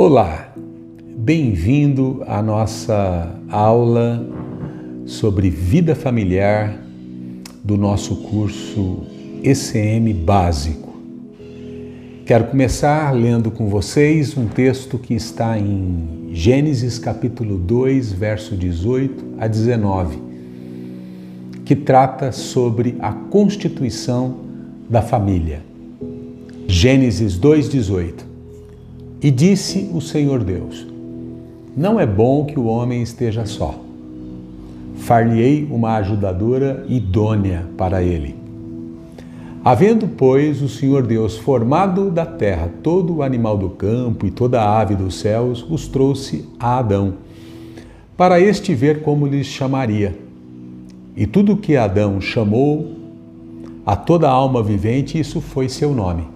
Olá, bem-vindo à nossa aula sobre vida familiar do nosso curso ECM Básico. Quero começar lendo com vocês um texto que está em Gênesis capítulo 2, verso 18 a 19, que trata sobre a constituição da família. Gênesis 2:18. E disse o Senhor Deus: não é bom que o homem esteja só. Far-lhe-ei uma ajudadora idônea para ele. Havendo, pois, o Senhor Deus formado da terra todo o animal do campo e toda a ave dos céus, os trouxe a Adão, para este ver como lhes chamaria. E tudo que Adão chamou a toda a alma vivente, isso foi seu nome.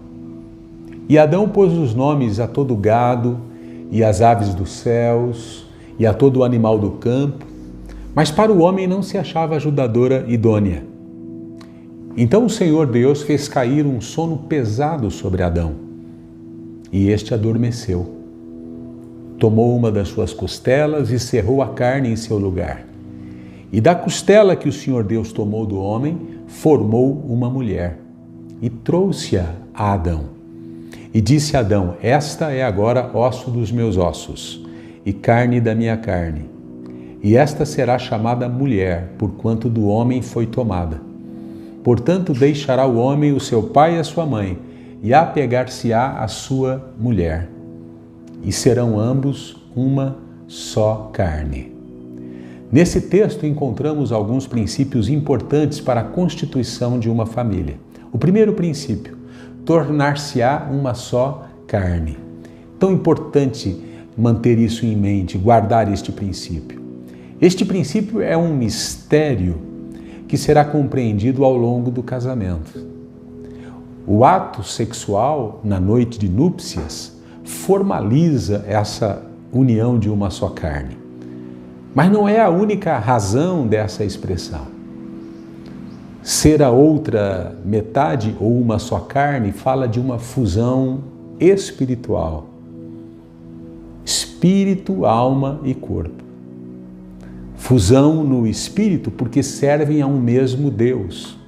E Adão pôs os nomes a todo o gado, e às aves dos céus, e a todo o animal do campo, mas para o homem não se achava ajudadora idônea. Então o Senhor Deus fez cair um sono pesado sobre Adão, e este adormeceu. Tomou uma das suas costelas e cerrou a carne em seu lugar. E da costela que o Senhor Deus tomou do homem, formou uma mulher, e trouxe-a a Adão. E disse Adão: esta é agora osso dos meus ossos, e carne da minha carne. E esta será chamada mulher, porquanto do homem foi tomada. Portanto, deixará o homem o seu pai e a sua mãe, e apegar-se-á à sua mulher, e serão ambos uma só carne. Nesse texto encontramos alguns princípios importantes para a constituição de uma família. O primeiro princípio: tornar-se-á uma só carne. Tão importante manter isso em mente, guardar este princípio. Este princípio é um mistério que será compreendido ao longo do casamento. O ato sexual na noite de núpcias formaliza essa união de uma só carne. Mas não é a única razão dessa expressão. Ser a outra metade ou uma só carne fala de uma fusão espiritual. Espírito, alma e corpo. Fusão no espírito porque servem a um mesmo Deus.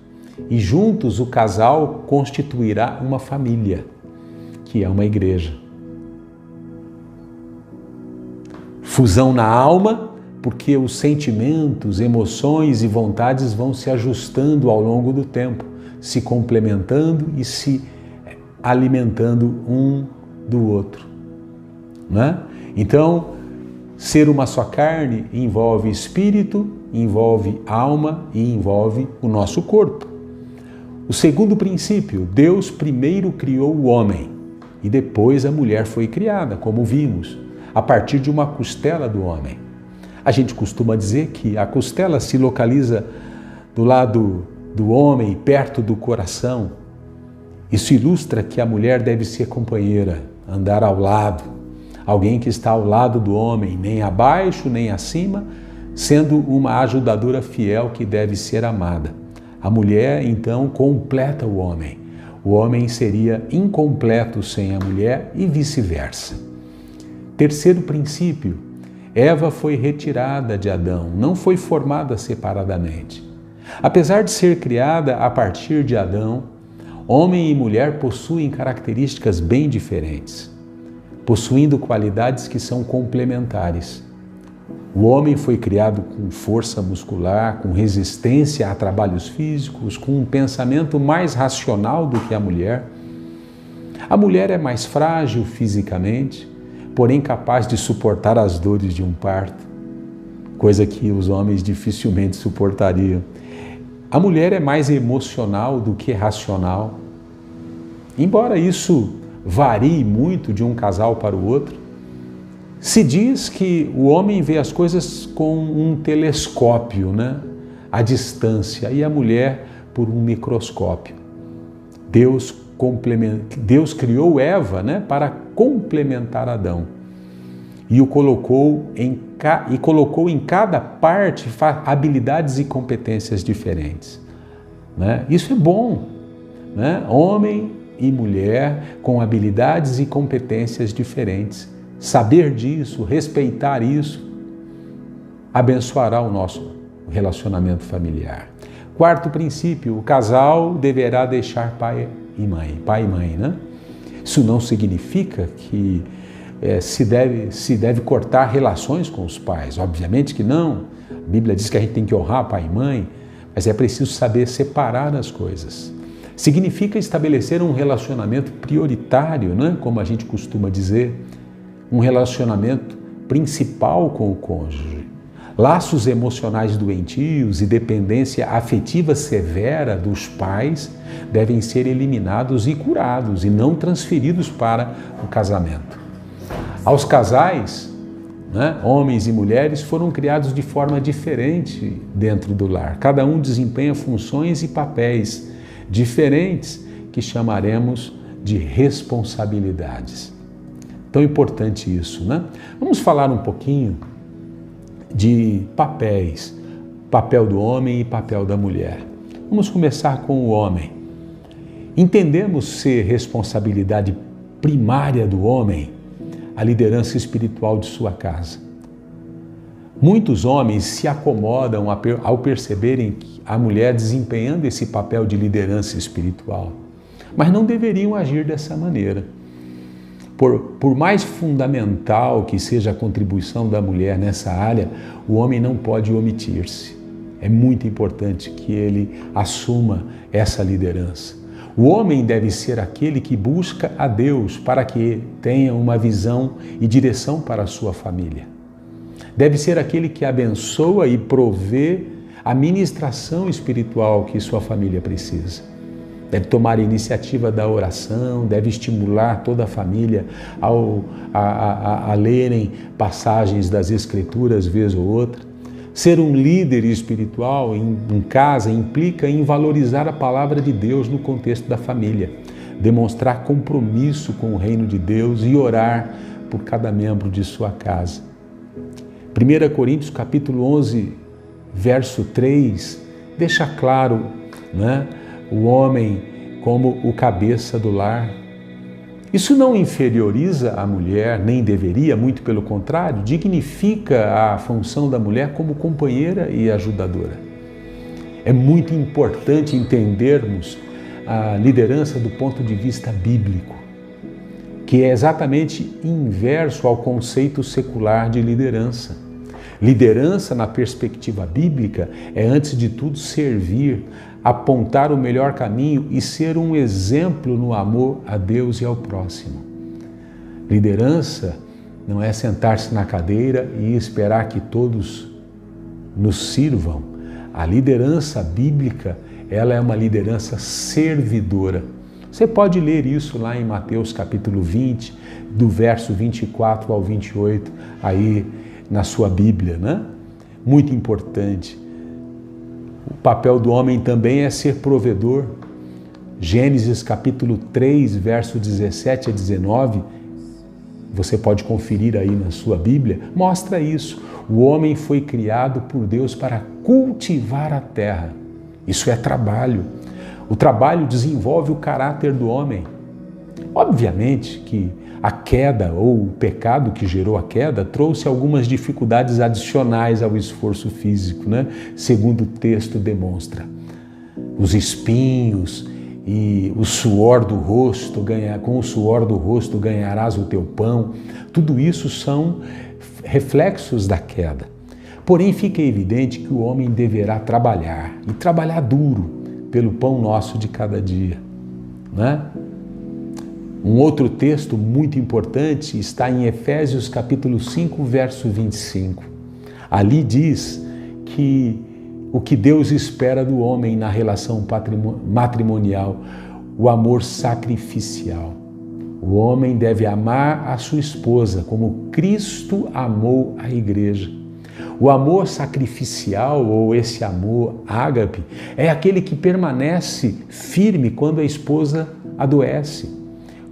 E juntos o casal constituirá uma família, que é uma igreja. Fusão na alma, porque os sentimentos, emoções e vontades vão se ajustando ao longo do tempo, se complementando e se alimentando um do outro, né? Então, ser uma só carne envolve espírito, envolve alma e envolve o nosso corpo. O segundo princípio: Deus primeiro criou o homem e depois a mulher foi criada, como vimos, a partir de uma costela do homem. A gente costuma dizer que a costela se localiza do lado do homem, perto do coração. Isso ilustra que a mulher deve ser companheira, andar ao lado, alguém que está ao lado do homem, nem abaixo nem acima, sendo uma ajudadora fiel que deve ser amada. A mulher, então, completa o homem. O homem seria incompleto sem a mulher e vice-versa. Terceiro princípio: Eva foi retirada de Adão, não foi formada separadamente. Apesar de ser criada a partir de Adão, homem e mulher possuem características bem diferentes, possuindo qualidades que são complementares. O homem foi criado com força muscular, com resistência a trabalhos físicos, com um pensamento mais racional do que a mulher. A mulher é mais frágil fisicamente, porém capaz de suportar as dores de um parto, coisa que os homens dificilmente suportariam. A mulher é mais emocional do que racional. Embora isso varie muito de um casal para o outro, se diz que o homem vê as coisas com um telescópio, né? À distância, e a mulher por um microscópio. Deus criou Eva, né, para complementar Adão e colocou em cada parte habilidades e competências diferentes, né? Isso é bom, né? Homem e mulher com habilidades e competências diferentes saber disso, respeitar isso, abençoará o nosso relacionamento familiar. Quarto princípio, o casal deverá deixar pai e mãe, né? Isso não significa que se deve cortar relações com os pais, obviamente que não. A Bíblia diz que a gente tem que honrar pai e mãe, mas é preciso saber separar as coisas. Significa estabelecer um relacionamento prioritário, né? Como a gente costuma dizer, um relacionamento principal com o cônjuge. Laços emocionais doentios e dependência afetiva severa dos pais devem ser eliminados e curados e não transferidos para o casamento. Aos casais, né, homens e mulheres, foram criados de forma diferente dentro do lar. Cada um desempenha funções e papéis diferentes que chamaremos de responsabilidades. Tão importante isso, né? Vamos falar um pouquinho de papéis, papel do homem e papel da mulher. Vamos começar com o homem. Entendemos ser responsabilidade primária do homem a liderança espiritual de sua casa. Muitos homens se acomodam ao perceberem a mulher desempenhando esse papel de liderança espiritual, mas não deveriam agir dessa maneira. Por mais fundamental que seja a contribuição da mulher nessa área, o homem não pode omitir-se. É muito importante que ele assuma essa liderança. O homem deve ser aquele que busca a Deus para que tenha uma visão e direção para a sua família. Deve ser aquele que abençoa e provê a ministração espiritual que sua família precisa. Deve tomar a iniciativa da oração, deve estimular toda a família a lerem passagens das Escrituras vez ou outra. Ser um líder espiritual em casa implica em valorizar a palavra de Deus no contexto da família, demonstrar compromisso com o reino de Deus e orar por cada membro de sua casa. 1 Coríntios capítulo 11, verso 3, deixa claro, né, o homem como o cabeça do lar. Isso não inferioriza a mulher, nem deveria, muito pelo contrário, dignifica a função da mulher como companheira e ajudadora. É muito importante entendermos a liderança do ponto de vista bíblico, que é exatamente inverso ao conceito secular de liderança. Liderança, na perspectiva bíblica, é antes de tudo servir, apontar o melhor caminho e ser um exemplo no amor a Deus e ao próximo. Liderança não é sentar-se na cadeira e esperar que todos nos sirvam. A liderança bíblica, ela é uma liderança servidora. Você pode ler isso lá em Mateus capítulo 20, do verso 24 ao 28, aí na sua Bíblia, né? Muito importante. O papel do homem também é ser provedor. Gênesis capítulo 3, verso 17 a 19, você pode conferir aí na sua Bíblia, mostra isso. O homem foi criado por Deus para cultivar a terra. Isso é trabalho. O trabalho desenvolve o caráter do homem. Obviamente que a queda ou o pecado que gerou a queda trouxe algumas dificuldades adicionais ao esforço físico, né? Segundo o texto demonstra. Os espinhos e o suor do rosto, com o suor do rosto ganharás o teu pão. Tudo isso são reflexos da queda. Porém, fica evidente que o homem deverá trabalhar, e trabalhar duro, pelo pão nosso de cada dia, né? Um outro texto muito importante está em Efésios capítulo 5, verso 25. Ali diz que o que Deus espera do homem na relação matrimonial, o amor sacrificial. O homem deve amar a sua esposa como Cristo amou a igreja. O amor sacrificial, ou esse amor ágape, é aquele que permanece firme quando a esposa adoece.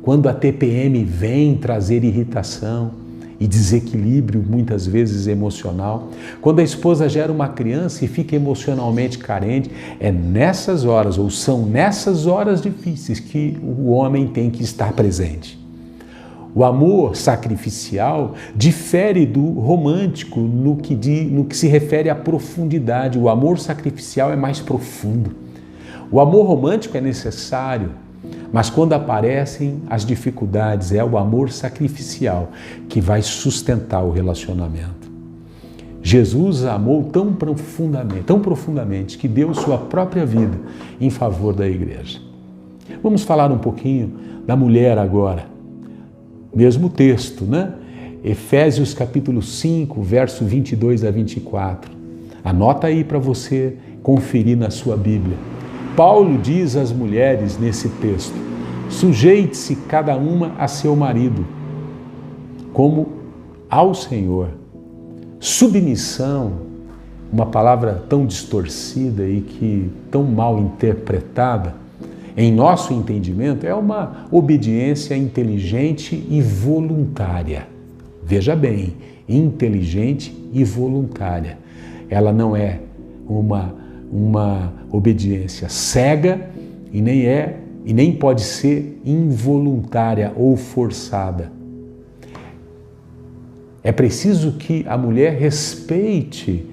Quando a TPM vem trazer irritação e desequilíbrio, muitas vezes emocional, quando a esposa gera uma criança e fica emocionalmente carente, é nessas horas, ou são nessas horas difíceis, que o homem tem que estar presente. O amor sacrificial difere do romântico no que se refere à profundidade. O amor sacrificial é mais profundo. O amor romântico é necessário, mas quando aparecem as dificuldades, é o amor sacrificial que vai sustentar o relacionamento. Jesus amou tão profundamente, que deu sua própria vida em favor da igreja. Vamos falar um pouquinho da mulher agora. Mesmo texto, né? Efésios capítulo 5, verso 22 a 24. Anota aí para você conferir na sua Bíblia. Paulo diz às mulheres nesse texto: sujeite-se cada uma a seu marido, como ao Senhor. Submissão, uma palavra tão distorcida e que tão mal interpretada, em nosso entendimento, é uma obediência inteligente e voluntária. Veja bem, inteligente e voluntária. Ela não é uma obediência cega e nem pode ser involuntária ou forçada. É preciso que a mulher respeite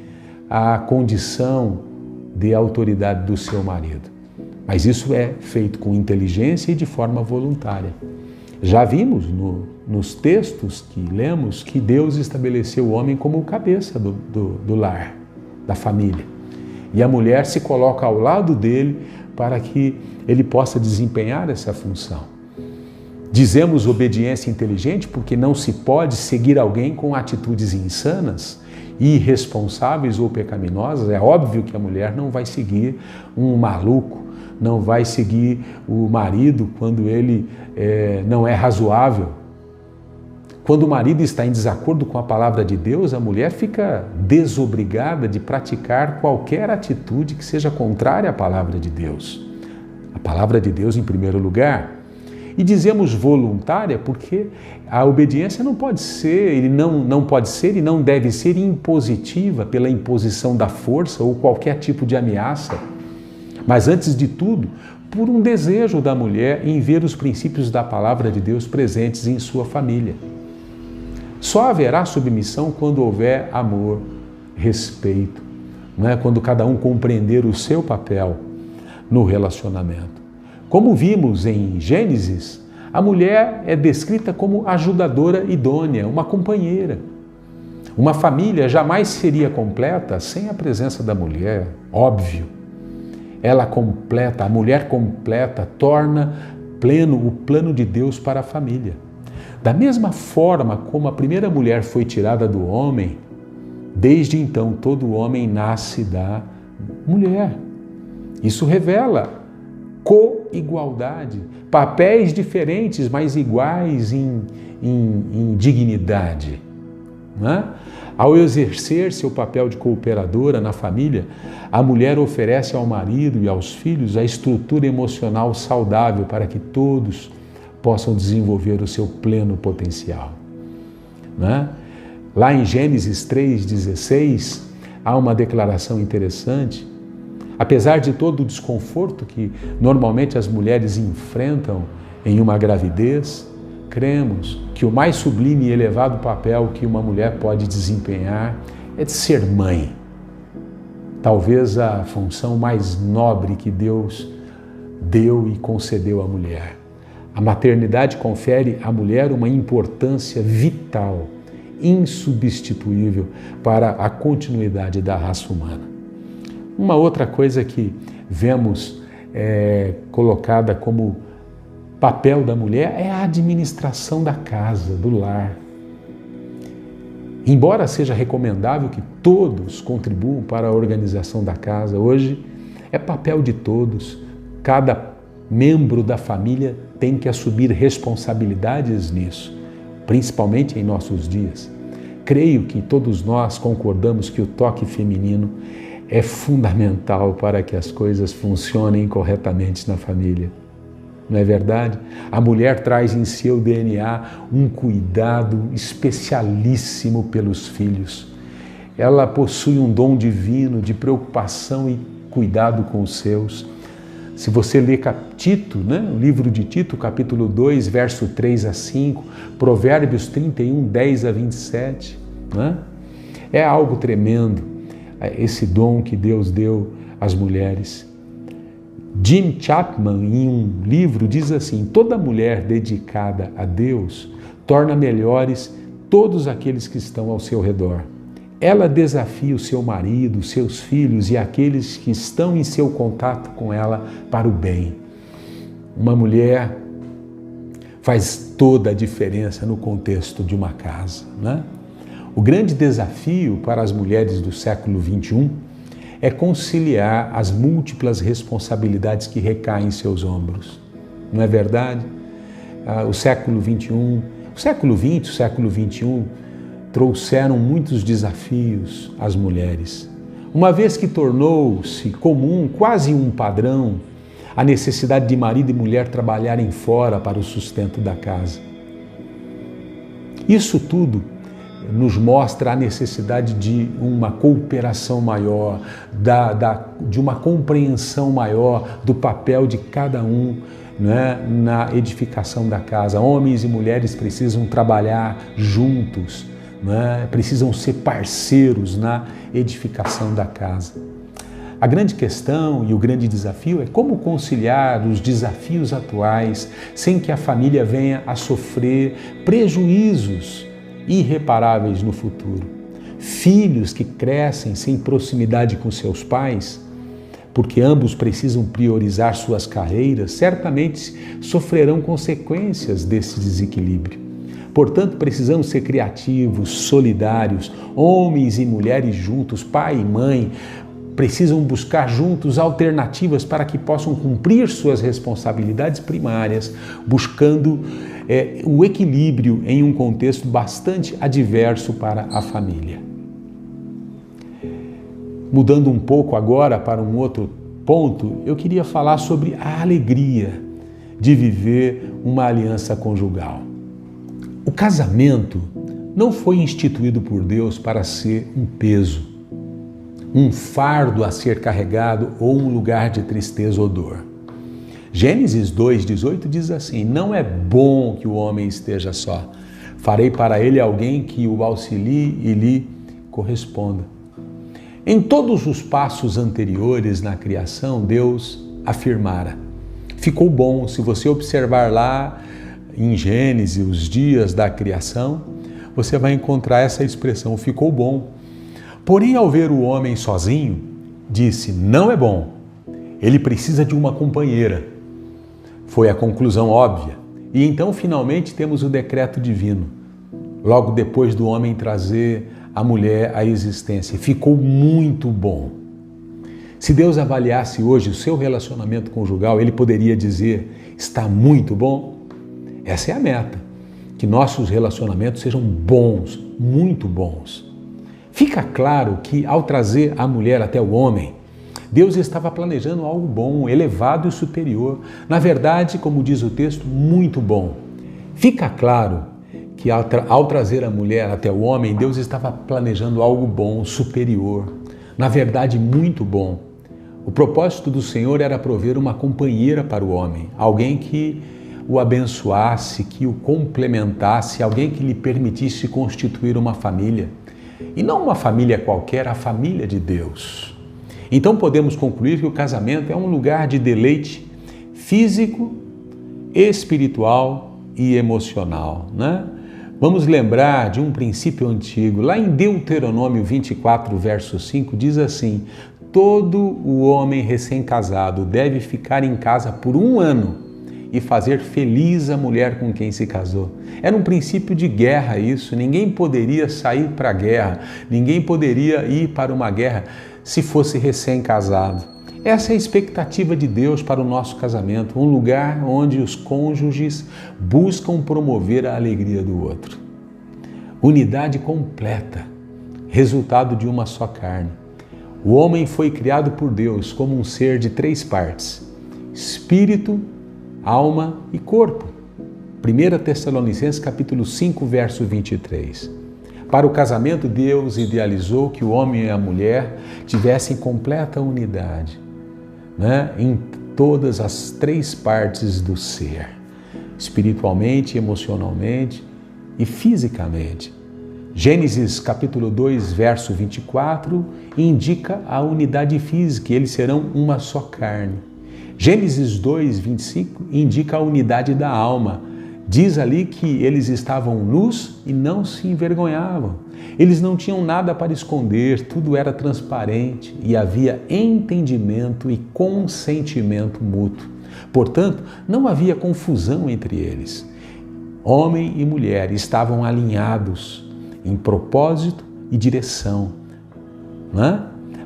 a condição de autoridade do seu marido. Mas isso é feito com inteligência e de forma voluntária. Já vimos nos textos que lemos que Deus estabeleceu o homem como o cabeça do lar, da família. E a mulher se coloca ao lado dele para que ele possa desempenhar essa função. Dizemos obediência inteligente porque não se pode seguir alguém com atitudes insanas, irresponsáveis ou pecaminosas. É óbvio que a mulher não vai seguir um maluco, não vai seguir o marido quando ele não é razoável. Quando o marido está em desacordo com a palavra de Deus, a mulher fica desobrigada de praticar qualquer atitude que seja contrária à palavra de Deus. A palavra de Deus em primeiro lugar. E dizemos voluntária porque a obediência não pode ser e não deve ser impositiva pela imposição da força ou qualquer tipo de ameaça. Mas antes de tudo, por um desejo da mulher em ver os princípios da palavra de Deus presentes em sua família. Só haverá submissão quando houver amor, respeito, não é? Quando cada um compreender o seu papel no relacionamento. Como vimos em Gênesis, a mulher é descrita como ajudadora idônea, uma companheira. Uma família jamais seria completa sem a presença da mulher, óbvio. Ela completa, a mulher completa, torna pleno o plano de Deus para a família. Da mesma forma como a primeira mulher foi tirada do homem, desde então todo homem nasce da mulher. Isso revela co-igualdade, papéis diferentes, mas iguais em dignidade. Não é? Ao exercer seu papel de cooperadora na família, a mulher oferece ao marido e aos filhos a estrutura emocional saudável para que todos possam desenvolver o seu pleno potencial. Não é? Lá em Gênesis 3,16, há uma declaração interessante. Apesar de todo o desconforto que normalmente as mulheres enfrentam em uma gravidez, cremos que o mais sublime e elevado papel que uma mulher pode desempenhar é de ser mãe. Talvez a função mais nobre que Deus deu e concedeu à mulher. A maternidade confere à mulher uma importância vital, insubstituível para a continuidade da raça humana. Uma outra coisa que vemos colocada como papel da mulher é a administração da casa, do lar. Embora seja recomendável que todos contribuam para a organização da casa, hoje é papel de todos. Cada membro da família tem que assumir responsabilidades nisso, principalmente em nossos dias. Creio que todos nós concordamos que o toque feminino é fundamental para que as coisas funcionem corretamente na família. Não é verdade? A mulher traz em seu DNA um cuidado especialíssimo pelos filhos. Ela possui um dom divino de preocupação e cuidado com os seus. Se você ler Tito, o livro de Tito, capítulo 2, verso 3 a 5, Provérbios 31, 10 a 27, é algo tremendo esse dom que Deus deu às mulheres. Jim Chapman, em um livro, diz assim: toda mulher dedicada a Deus torna melhores todos aqueles que estão ao seu redor. Ela desafia o seu marido, seus filhos e aqueles que estão em seu contato com ela para o bem. Uma mulher faz toda a diferença no contexto de uma casa, O grande desafio para as mulheres do século XXI é conciliar as múltiplas responsabilidades que recaem em seus ombros. Não é verdade? O século XXI, o século XX, o século XXI trouxeram muitos desafios às mulheres. Uma vez que tornou-se comum, quase um padrão, a necessidade de marido e mulher trabalharem fora para o sustento da casa. Isso tudo nos mostra a necessidade de uma cooperação maior, de uma compreensão maior do papel de cada um, na edificação da casa. Homens e mulheres precisam trabalhar juntos, precisam ser parceiros na edificação da casa. A grande questão e o grande desafio é como conciliar os desafios atuais sem que a família venha a sofrer prejuízos irreparáveis no futuro. Filhos que crescem sem proximidade com seus pais, porque ambos precisam priorizar suas carreiras, certamente sofrerão consequências desse desequilíbrio. Portanto, precisamos ser criativos, solidários, homens e mulheres juntos, pai e mãe, precisam buscar juntos alternativas para que possam cumprir suas responsabilidades primárias, buscando o equilíbrio em um contexto bastante adverso para a família. Mudando um pouco agora para um outro ponto, eu queria falar sobre a alegria de viver uma aliança conjugal. O casamento não foi instituído por Deus para ser um peso, um fardo a ser carregado ou um lugar de tristeza ou dor. Gênesis 2:18 diz assim: não é bom que o homem esteja só. Farei para ele alguém que o auxilie e lhe corresponda. Em todos os passos anteriores na criação, Deus afirmara: ficou bom. Se você observar lá em Gênesis, os dias da criação, você vai encontrar essa expressão, ficou bom. Porém, ao ver o homem sozinho, disse, não é bom. Ele precisa de uma companheira. Foi a conclusão óbvia. E então, finalmente, temos o decreto divino. Logo depois do homem trazer a mulher à existência. Ficou muito bom. Se Deus avaliasse hoje o seu relacionamento conjugal, Ele poderia dizer, está muito bom? Essa é a meta, que nossos relacionamentos sejam bons, muito bons. Fica claro que ao trazer a mulher até o homem, Deus estava planejando algo bom, elevado e superior. Na verdade, como diz o texto, muito bom. Fica claro que ao trazer a mulher até o homem, Deus estava planejando algo bom, superior. Na verdade, muito bom. O propósito do Senhor era prover uma companheira para o homem, alguém que o abençoasse, que o complementasse, alguém que lhe permitisse constituir uma família. E não uma família qualquer, a família de Deus. Então podemos concluir que o casamento é um lugar de deleite físico, espiritual e emocional, Vamos lembrar de um princípio antigo. Lá em Deuteronômio 24, verso 5, diz assim: todo o homem recém-casado deve ficar em casa por 1 ano e fazer feliz a mulher com quem se casou. Era um princípio de guerra isso, ninguém poderia sair para a guerra, ninguém poderia ir para uma guerra se fosse recém-casado. Essa é a expectativa de Deus para o nosso casamento, um lugar onde os cônjuges buscam promover a alegria do outro. Unidade completa, resultado de uma só carne. O homem foi criado por Deus como um ser de 3 partes: espírito, alma e corpo. 1 Tessalonicenses capítulo 5, verso 23. Para o casamento, Deus idealizou que o homem e a mulher tivessem completa unidade, em todas as três partes do ser, espiritualmente, emocionalmente e fisicamente. Gênesis capítulo 2, verso 24, indica a unidade física, eles serão uma só carne. Gênesis 2, 25, indica a unidade da alma. Diz ali que eles estavam nus e não se envergonhavam. Eles não tinham nada para esconder, tudo era transparente e havia entendimento e consentimento mútuo. Portanto, não havia confusão entre eles. Homem e mulher estavam alinhados em propósito e direção.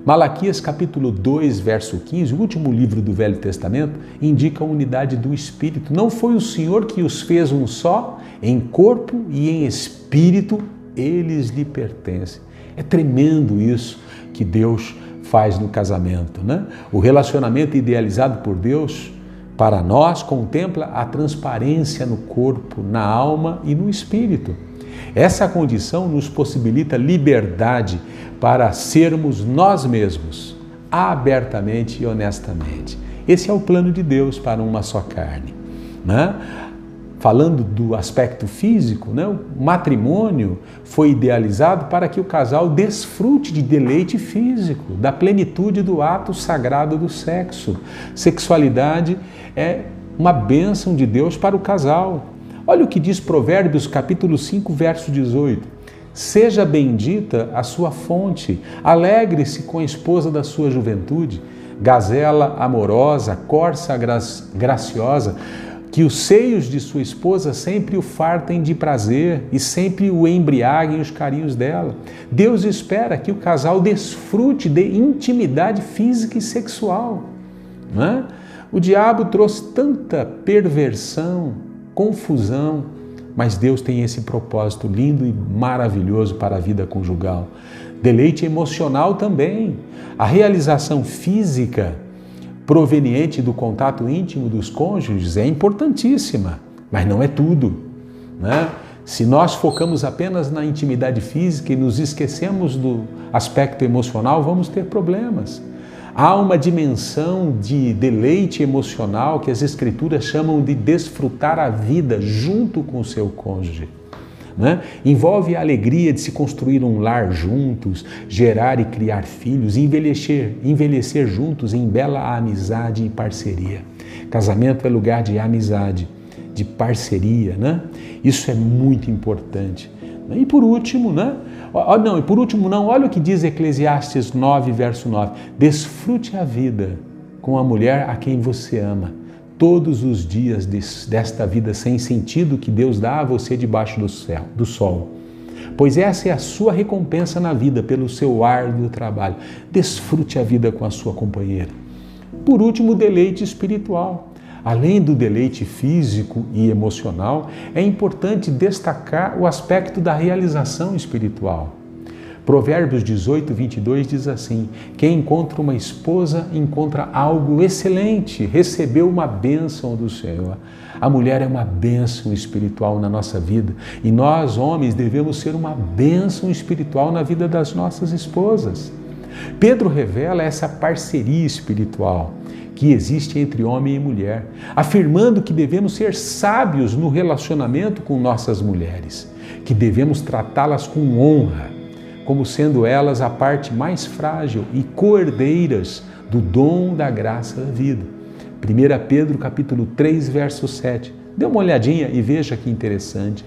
Malaquias capítulo 2, verso 15, o último livro do Velho Testamento, indica a unidade do Espírito. Não foi o Senhor que os fez um só? Em corpo e em espírito, eles lhe pertencem. É tremendo isso que Deus faz no casamento, O relacionamento idealizado por Deus para nós contempla a transparência no corpo, na alma e no espírito. Essa condição nos possibilita liberdade para sermos nós mesmos, abertamente e honestamente. Esse é o plano de Deus para uma só carne. Falando do aspecto físico, o matrimônio foi idealizado para que o casal desfrute de deleite físico, da plenitude do ato sagrado do sexo. Sexualidade é uma bênção de Deus para o casal. Olha o que diz Provérbios capítulo 5, verso 18. Seja bendita a sua fonte, alegre-se com a esposa da sua juventude, gazela amorosa, corça graciosa, que os seios de sua esposa sempre o fartem de prazer e sempre o embriaguem os carinhos dela. Deus espera que o casal desfrute de intimidade física e sexual. O diabo trouxe tanta perversão, confusão, mas Deus tem esse propósito lindo e maravilhoso para a vida conjugal. Deleite emocional também. A realização física proveniente do contato íntimo dos cônjuges é importantíssima, mas não é tudo. Se nós focamos apenas na intimidade física e nos esquecemos do aspecto emocional, vamos ter problemas. Há uma dimensão de deleite emocional que as Escrituras chamam de desfrutar a vida junto com o seu cônjuge. Envolve a alegria de se construir um lar juntos, gerar e criar filhos, envelhecer juntos em bela amizade e parceria. Casamento é lugar de amizade, de parceria, Isso é muito importante. E por último, olha o que diz Eclesiastes 9, verso 9. Desfrute a vida com a mulher a quem você ama, todos os dias desta vida sem sentido que Deus dá a você debaixo do sol. Pois essa é a sua recompensa na vida pelo seu árduo trabalho. Desfrute a vida com a sua companheira. Por último, o deleite espiritual. Além do deleite físico e emocional, é importante destacar o aspecto da realização espiritual. Provérbios 18, 22 diz assim: quem encontra uma esposa encontra algo excelente, recebeu uma bênção do Senhor. A mulher é uma bênção espiritual na nossa vida e nós, homens, devemos ser uma bênção espiritual na vida das nossas esposas. Pedro revela essa parceria espiritual que existe entre homem e mulher, afirmando que devemos ser sábios no relacionamento com nossas mulheres, que devemos tratá-las com honra, como sendo elas a parte mais frágil e coerdeiras do dom da graça da vida. 1 Pedro capítulo 3, verso 7. Dê uma olhadinha e veja que interessante.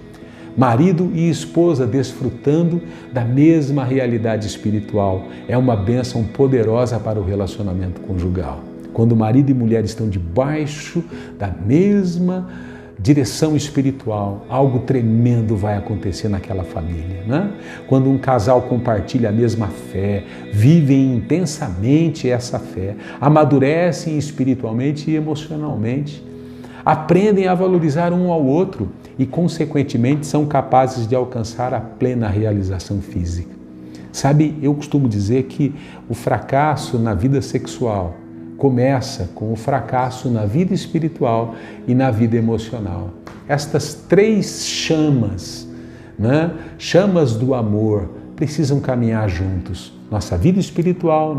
Marido e esposa desfrutando da mesma realidade espiritual é uma bênção poderosa para o relacionamento conjugal. Quando marido e mulher estão debaixo da mesma direção espiritual, algo tremendo vai acontecer naquela família, Quando um casal compartilha a mesma fé, vivem intensamente essa fé, amadurecem espiritualmente e emocionalmente, aprendem a valorizar um ao outro e, consequentemente, são capazes de alcançar a plena realização física. Sabe, eu costumo dizer que o fracasso na vida sexual começa com o fracasso na vida espiritual e na vida emocional. Estas três chamas, chamas do amor, precisam caminhar juntos. Nossa vida espiritual,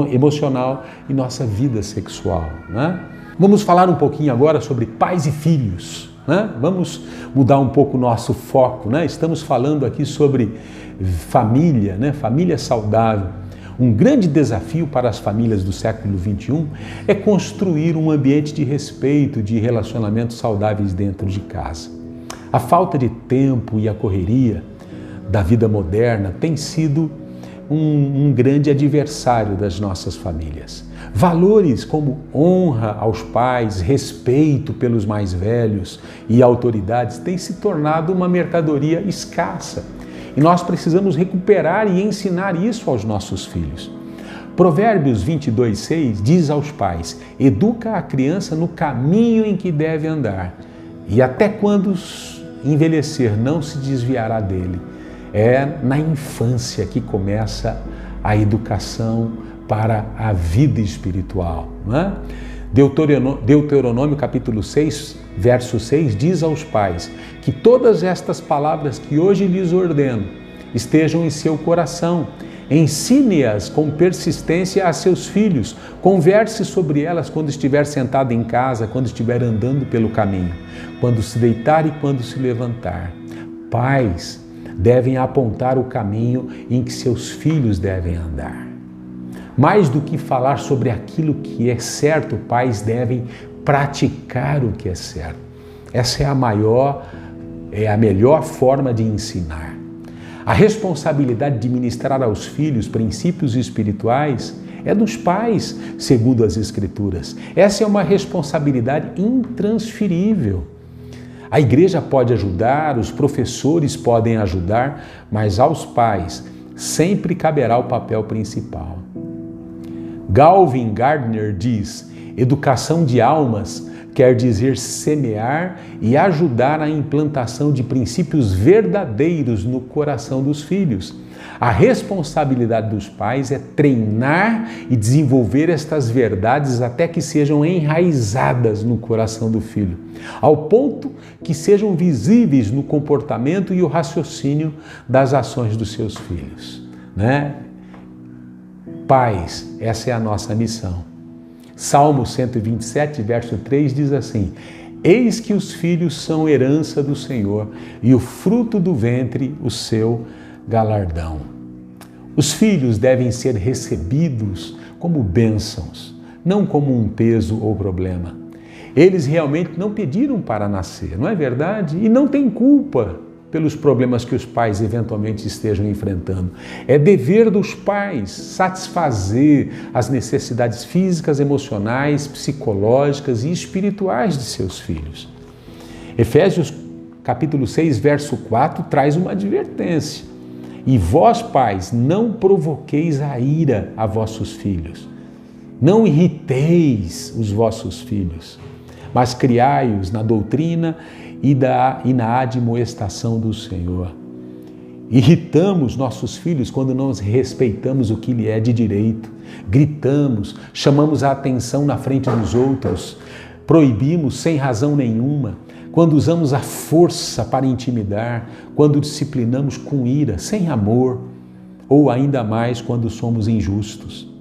emocional e nossa vida sexual, né? Vamos falar um pouquinho agora sobre pais e filhos, né? Vamos mudar um pouco o nosso foco, né? Estamos falando aqui sobre família, né? Família saudável. Um grande desafio para as famílias do século XXI é construir um ambiente de respeito, de relacionamentos saudáveis dentro de casa. A falta de tempo e a correria da vida moderna tem sido um grande adversário das nossas famílias. Valores como honra aos pais, respeito pelos mais velhos e autoridades têm se tornado uma mercadoria escassa. E nós precisamos recuperar e ensinar isso aos nossos filhos. Provérbios 22:6 diz aos pais: educa a criança no caminho em que deve andar, e até quando envelhecer não se desviará dele. É na infância que começa a educação para a vida espiritual, né? Deuteronômio capítulo 6, verso 6 diz aos pais que todas estas palavras que hoje lhes ordeno estejam em seu coração. Ensine-as com persistência a seus filhos. Converse sobre elas quando estiver sentado em casa, quando estiver andando pelo caminho, quando se deitar e quando se levantar. Pais devem apontar o caminho em que seus filhos devem andar. Mais do que falar sobre aquilo que é certo, pais devem praticar o que é certo. Essa é a melhor forma de ensinar. A responsabilidade de ministrar aos filhos princípios espirituais é dos pais, segundo as Escrituras. Essa é uma responsabilidade intransferível. A igreja pode ajudar, os professores podem ajudar, mas aos pais sempre caberá o papel principal. Calvin Gardner diz: educação de almas quer dizer semear e ajudar a implantação de princípios verdadeiros no coração dos filhos. A responsabilidade dos pais é treinar e desenvolver estas verdades até que sejam enraizadas no coração do filho, ao ponto que sejam visíveis no comportamento e o raciocínio das ações dos seus filhos, né? Pais, essa é a nossa missão. Salmo 127, verso 3 diz assim: eis que os filhos são herança do Senhor e o fruto do ventre o seu galardão. Os filhos devem ser recebidos como bênçãos, não como um peso ou problema. Eles realmente não pediram para nascer, não é verdade? E não têm culpa pelos problemas que os pais eventualmente estejam enfrentando. É dever dos pais satisfazer as necessidades físicas, emocionais, psicológicas e espirituais de seus filhos. Efésios capítulo 6, verso 4 traz uma advertência. E vós, pais, não provoqueis a ira a vossos filhos. Não irriteis os vossos filhos, mas criai-os na doutrina e na admoestação do Senhor. Irritamos nossos filhos quando não respeitamos o que lhe é de direito. Gritamos, chamamos a atenção na frente dos outros, proibimos sem razão nenhuma, quando usamos a força para intimidar, quando disciplinamos com ira, sem amor, ou ainda mais quando somos injustos.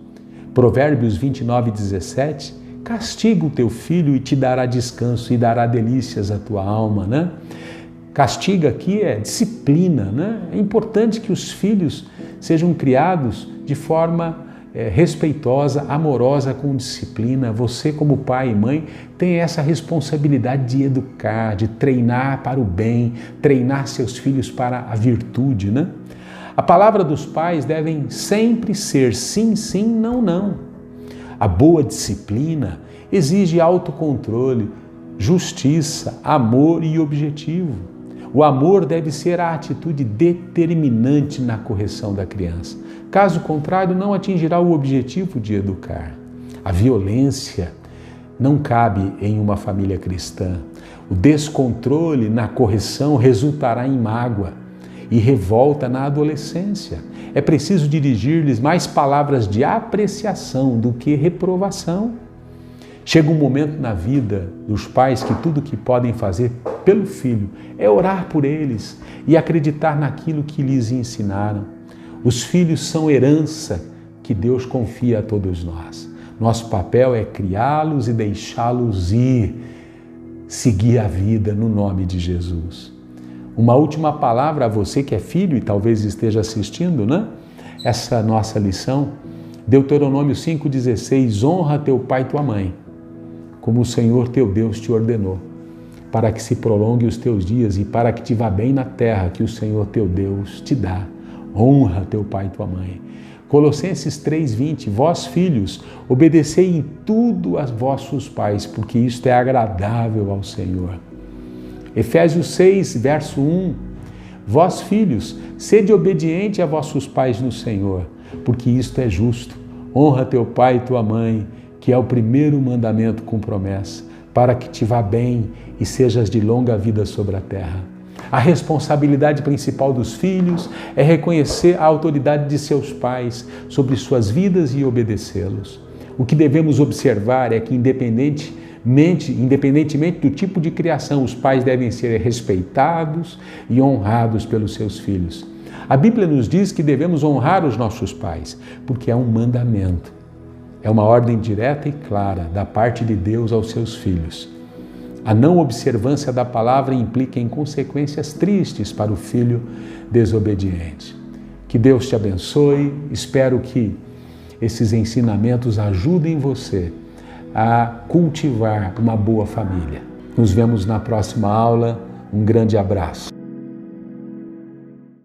Provérbios 29:17 castiga o teu filho e te dará descanso e dará delícias à tua alma, né? Castiga aqui é disciplina, né? É importante que os filhos sejam criados de forma respeitosa, amorosa, com disciplina. Você, como pai e mãe, tem essa responsabilidade de educar, de treinar para o bem, treinar seus filhos para a virtude, né? A palavra dos pais deve sempre ser sim, sim, não, não. A boa disciplina exige autocontrole, justiça, amor e objetivo. O amor deve ser a atitude determinante na correção da criança. Caso contrário, não atingirá o objetivo de educar. A violência não cabe em uma família cristã. O descontrole na correção resultará em mágoa e revolta na adolescência. É preciso dirigir-lhes mais palavras de apreciação do que reprovação. Chega um momento na vida dos pais que tudo que podem fazer pelo filho, é orar por eles e acreditar naquilo que lhes ensinaram. Os filhos são herança que Deus confia a todos nós. Nosso papel é criá-los e deixá-los ir, seguir a vida no nome de Jesus. Uma última palavra a você que é filho e talvez esteja assistindo, né? Essa nossa lição, Deuteronômio 5,16, honra teu pai e tua mãe, como o Senhor teu Deus te ordenou, para que se prolongue os teus dias e para que te vá bem na terra que o Senhor teu Deus te dá. Honra teu pai e tua mãe. Colossenses 3,20, vós filhos, obedecei em tudo aos vossos pais, porque isto é agradável ao Senhor. Efésios 6, verso 1, vós filhos, sede obediente a vossos pais no Senhor, porque isto é justo. Honra teu pai e tua mãe, que é o primeiro mandamento com promessa, para que te vá bem e sejas de longa vida sobre a terra. A responsabilidade principal dos filhos é reconhecer a autoridade de seus pais sobre suas vidas e obedecê-los. O que devemos observar é que, independentemente do tipo de criação, os pais devem ser respeitados e honrados pelos seus filhos. A Bíblia nos diz que devemos honrar os nossos pais, porque é um mandamento. É uma ordem direta e clara da parte de Deus aos seus filhos. A não observância da palavra implica em consequências tristes para o filho desobediente. Que Deus te abençoe. Espero que esses ensinamentos ajudem você a cultivar uma boa família. Nos vemos na próxima aula. Um grande abraço.